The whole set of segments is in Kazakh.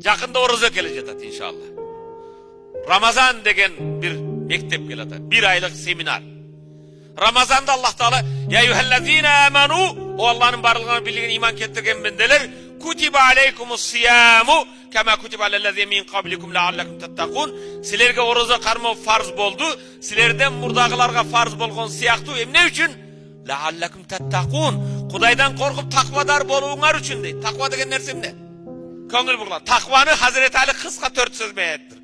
Жақында ораза келе жатат иншалла. Рамазан деген bir мектеп келеді. Bir айлық семинар. Рамазанда Аллах Таала я юхаллазина аману, о Аллахның барлығына билеген иман келтірген бенделер, кутиба алейкумус сияму кама кутиба алаллазина мин qablikum la'allakum tattaqun. Силерге ораза қармау фарз болды, силерден мұрдағыларға фарз болған сияқты. Эмне үшін? La'allakum tattaqun. Құдайдан қорқып тақвадар болуыңар үшін дейді. Тақва деген нәрсе эмне? Көңіл бұғылар. Тақваны Хазіреті Али қысқа 4 сөзбен айтты.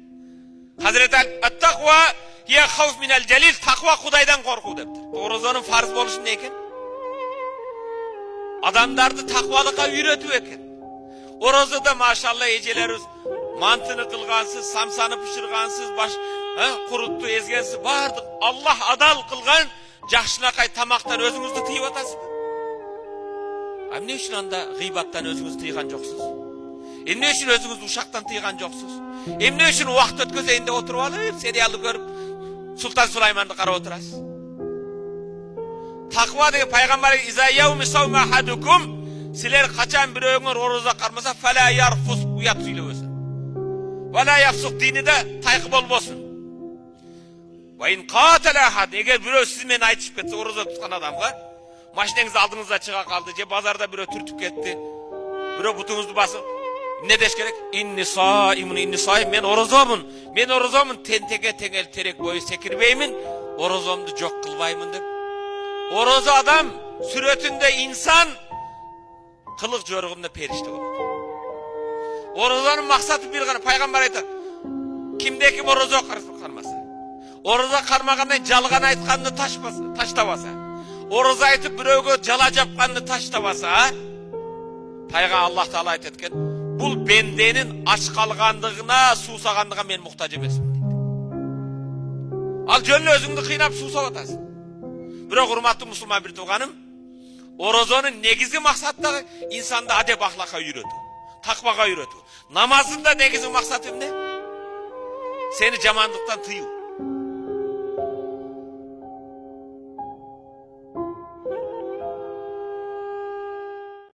Хазіреті Али ат-тақва хия хауф минал жалил, тақва Құдайдан қорқу депті. Оразаның фарз болушы не екен? Адамдарды тақвалыққа үйрету екен. Оразада машалла ежелеріңіз мантыны қылғансыз, самсаны пішірғансыз, құрытты езгенсіз, бардық. Аллах адал қылған жақшынақай тамақтан өзіңізді тыйып атасыз. Эмне үшін анда ғибаттан өзіңізді тыйған жоқсыз? Эмне үшін өзіңізді ушақтан тыйған жоқсыз? Эмне үшін уақыт өткізейін деп отырып алып, сериалды көріп, Сұлтан Сулайманды қарап отырасыз? Тақва деген пайғамбар иза яуми саума ахадукум, силер қачан біреуіңер ораза қармаса фала ярфус, ұят сөйлебесін. Вала яфсуқ, динide тайқы болбосын. Ва ин қатала ахад, егер біреу сізмен айтышып кетсе, ораза тұтқан адамға, машинеңіз алдыңызда шыға қалды, же базарда біреу түртіп кетті, біреу бұтыңызды басып, не деш керек? Инни саим, мен оразамын, тентеге теңел терек бойы секірбеймін, оразамды жоқ қылбаймын деп. Ораза адам сүретінде инсан, қылық жорығында періште болады. Оразаның мақсаты бір ғана, пайғамбар айтады, кімде кім ораза қармаса, ораза қармағандай жалған айтқанды таштабаса, ораза айтып біреуге жала жапқанды таштабаса, пайғамбар Аллах Таала айтады екен, бұл бенденің аш қалғандығына, сусағандыға мен мұқтаж емеспін дейді. Ал жөнлі өзіңді қинап сусап атасың. Бірақ құрметті мұсылман бір туғаным, оразаның негізгі мақсаты инсанды адеп ахлаққа үйрету, тақваға үйрету. Намазында негізгі мақсаты не? Сені жамандықтан тыю.